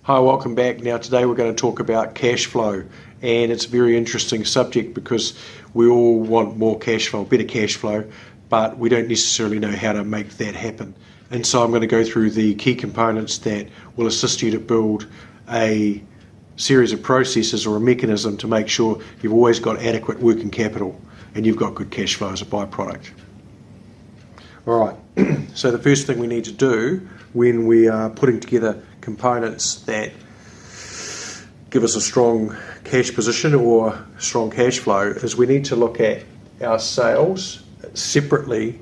Hi, welcome back. Now today we're going to talk about cash flow, and it's a very interesting subject because we all want more cash flow, better cash flow, but we don't necessarily know how to make that happen. And so I'm going to go through the key components that will assist you to build a series of processes or a mechanism to make sure you've always got adequate working capital and you've got good cash flow as a byproduct. Alright, so the first thing we need to do when we are putting together components that give us a strong cash position or strong cash flow is we need to look at our sales separately,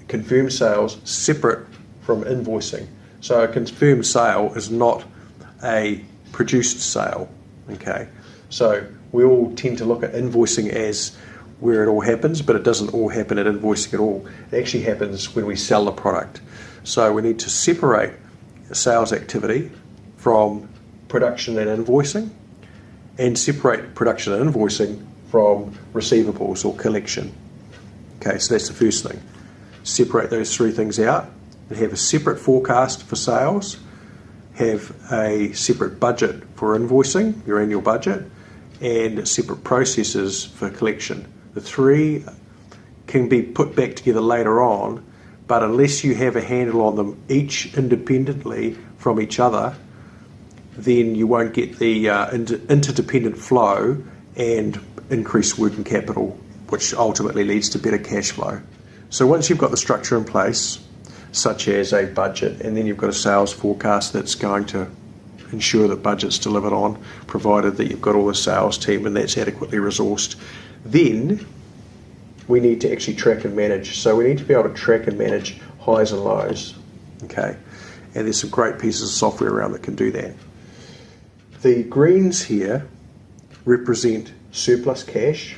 confirmed sales separate from invoicing. So a confirmed sale is not a produced sale, okay? So we all tend to look at invoicing as where it all happens, but it doesn't all happen at invoicing at all. It actually happens when we sell the product. So we need to separate sales activity from production and invoicing, and separate production and invoicing from receivables or collection. Okay, so that's the first thing. Separate those three things out and have a separate forecast for sales, have a separate budget for invoicing, your annual budget, and separate processes for collection. The three can be put back together later on, but unless you have a handle on them each independently from each other, then you won't get the interdependent flow and increased working capital, which ultimately leads to better cash flow. So once you've got the structure in place, such as a budget, and then you've got a sales forecast that's going to ensure that budget's delivered on, provided that you've got all the sales team and that's adequately resourced, then we need to actually track and manage. So we need to be able to track and manage highs and lows, okay? And there's some great pieces of software around that can do that. The greens here represent surplus cash,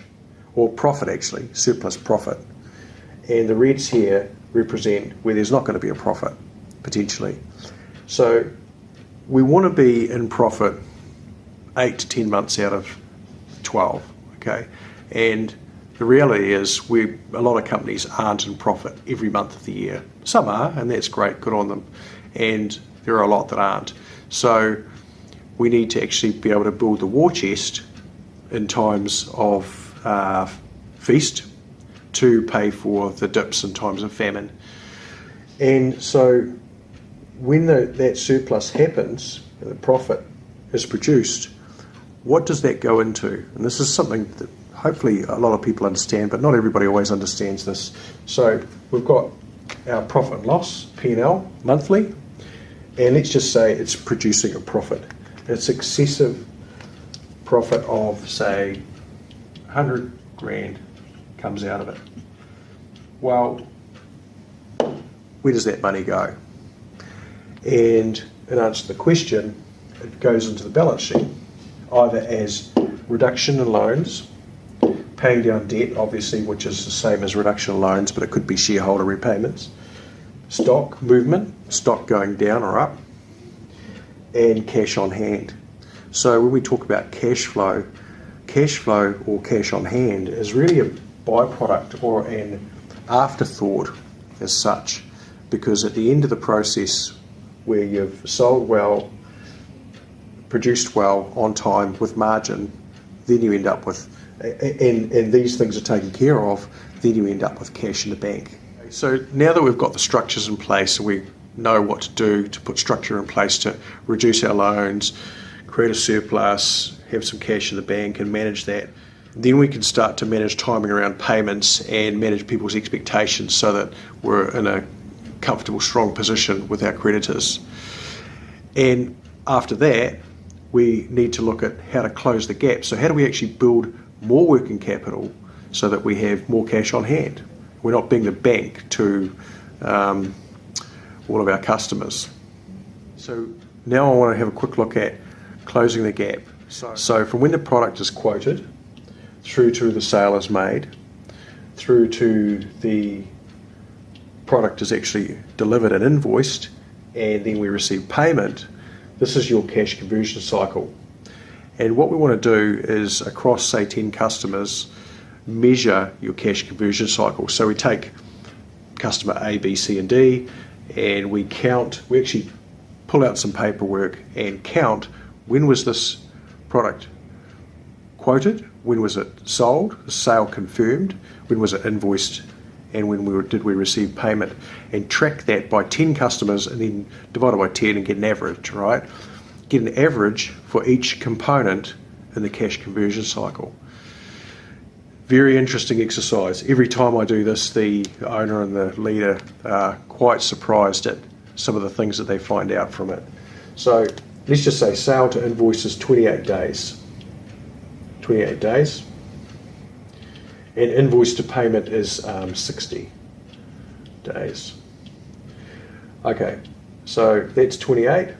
or profit actually, surplus profit. And the reds here represent where there's not going to be a profit, potentially. So we want to be in profit 8 to 10 months out of 12, okay? And the reality is a lot of companies aren't in profit every month of the year. Some are, and that's great, good on them. And there are a lot that aren't. So we need to actually be able to build the war chest in times of feast to pay for the dips in times of famine. And so when that surplus happens, and the profit is produced, what does that go into? And this is something that hopefully a lot of people understand, but not everybody always understands this. So we've got our profit and loss, P&L, monthly, and let's just say it's producing a profit. It's excessive profit of, say, 100 grand comes out of it. Well, where does that money go? And in answer to the question, it goes into the balance sheet, either as reduction in loans, paying down debt, obviously, which is the same as reduction in loans, but it could be shareholder repayments, stock movement, stock going down or up, and cash on hand. So when we talk about cash flow or cash on hand is really a byproduct or an afterthought as such, because at the end of the process where you've sold well, produced well, on time, with margin, then you end up with, and these things are taken care of, then you end up with cash in the bank. So now that we've got the structures in place and we know what to do to put structure in place to reduce our loans, create a surplus, have some cash in the bank and manage that, then we can start to manage timing around payments and manage people's expectations so that we're in a comfortable, strong position with our creditors. And after that, we need to look at how to close the gap. So how do we actually build more working capital so that we have more cash on hand? We're not being the bank to all of our customers. So now I want to have a quick look at closing the gap. So from when the product is quoted, through to the sale is made, through to the product is actually delivered and invoiced, and then we receive payment, this is your cash conversion cycle. And what we want to do is, across say 10 customers, measure your cash conversion cycle. So we take customer A, B, C and D, and we actually pull out some paperwork and count when was this product quoted, when was it sold, the sale confirmed, when was it invoiced, and when did we receive payment, and track that by 10 customers and then divide it by 10 and get an average, right? Get an average for each component in the cash conversion cycle. Very interesting exercise. Every time I do this, the owner and the leader are quite surprised at some of the things that they find out from it. So let's just say sale to invoice is 28 days. 28 days. And invoice to payment is 60 days. Okay, so that's 28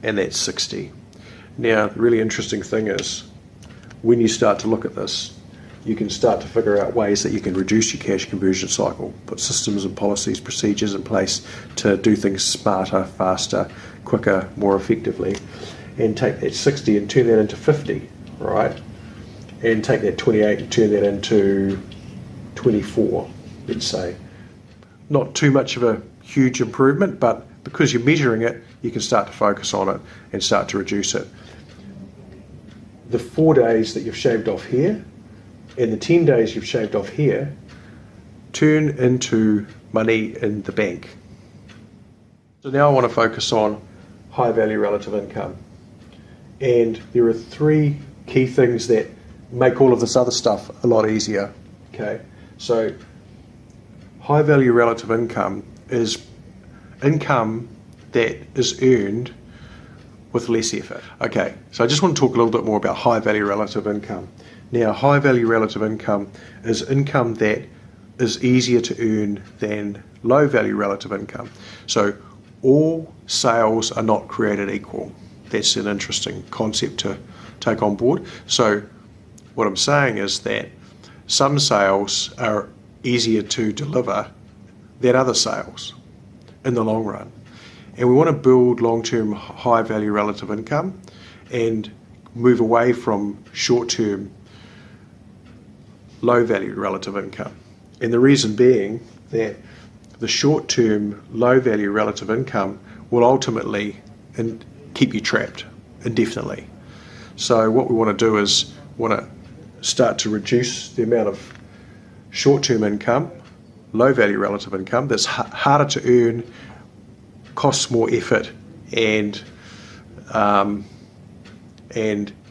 and that's 60. Now, the really interesting thing is when you start to look at this, you can start to figure out ways that you can reduce your cash conversion cycle, put systems and policies, procedures in place to do things smarter, faster, quicker, more effectively, and take that 60 and turn that into 50, right? And take that 28 and turn that into 24, let's say. Not too much of a huge improvement, but because you're measuring it, you can start to focus on it and start to reduce it. The 4 days that you've shaved off here and the 10 days you've shaved off here turn into money in the bank. So now I want to focus on high value relative income. And there are 3 key things that make all of this other stuff a lot easier. Okay, so high value relative income is income that is earned with less effort. Okay, so I just want to talk a little bit more about high value relative income. Now, high value relative income is income that is easier to earn than low value relative income. So all sales are not created equal. That's an interesting concept to take on board. So what I'm saying is that some sales are easier to deliver than other sales in the long run. And we want to build long-term high value relative income and move away from short-term low value relative income. And the reason being that the short-term low value relative income will ultimately keep you trapped indefinitely. So what we want to do is want to start to reduce the amount of short-term income, low value relative income that's harder to earn, costs more effort, and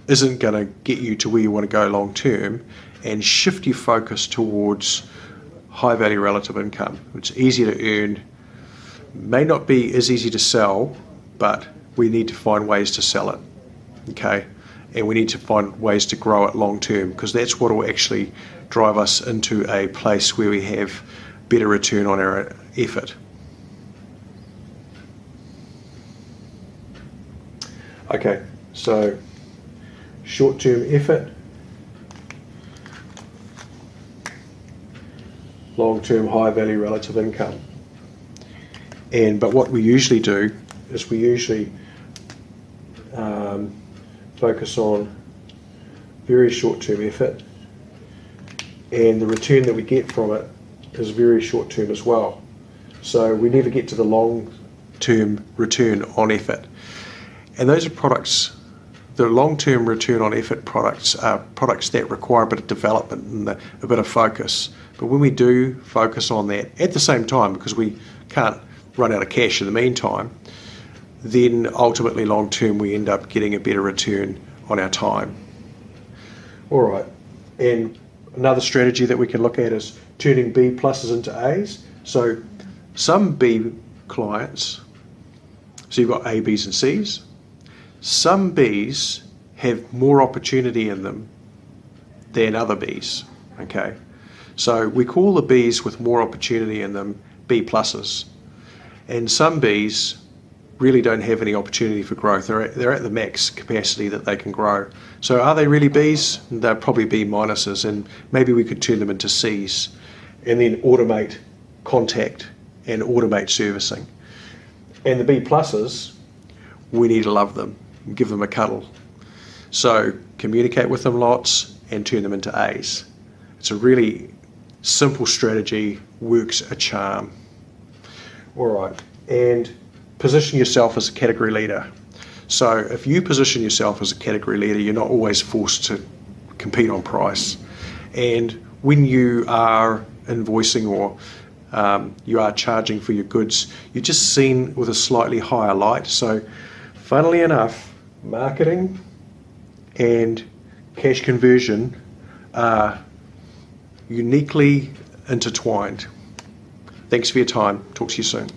isn't going to get you to where you want to go long term, and shift your focus towards high value relative income. It's easier to earn, may not be as easy to sell, but we need to find ways to sell it, okay? And we need to find ways to grow it long term, because that's what will actually drive us into a place where we have better return on our effort. Okay, so short-term effort, long-term high-value relative income. But what we usually do is we usually focus on very short-term effort, and the return that we get from it is very short-term as well. So we never get to the long-term return on effort. And those are products, the long-term return on effort products are products that require a bit of development and a bit of focus. But when we do focus on that at the same time, because we can't run out of cash in the meantime, then ultimately long-term we end up getting a better return on our time. All right, and another strategy that we can look at is turning B pluses into A's. So some B clients, so you've got A, B's and C's. Some B's have more opportunity in them than other B's, okay? So we call the B's with more opportunity in them B pluses. And some B's really don't have any opportunity for growth. They're at the max capacity that they can grow. So are they really B's? They're probably B minuses, and maybe we could turn them into C's and then automate contact and automate servicing. And the B pluses, we need to love them, give them a cuddle. So communicate with them lots and turn them into A's. It's a really simple strategy, works a charm. All right, and position yourself as a category leader. So if you position yourself as a category leader, you're not always forced to compete on price. And when you are invoicing or you are charging for your goods, you're just seen with a slightly higher light. So funnily enough, marketing and cash conversion are uniquely intertwined. Thanks for your time. Talk to you soon.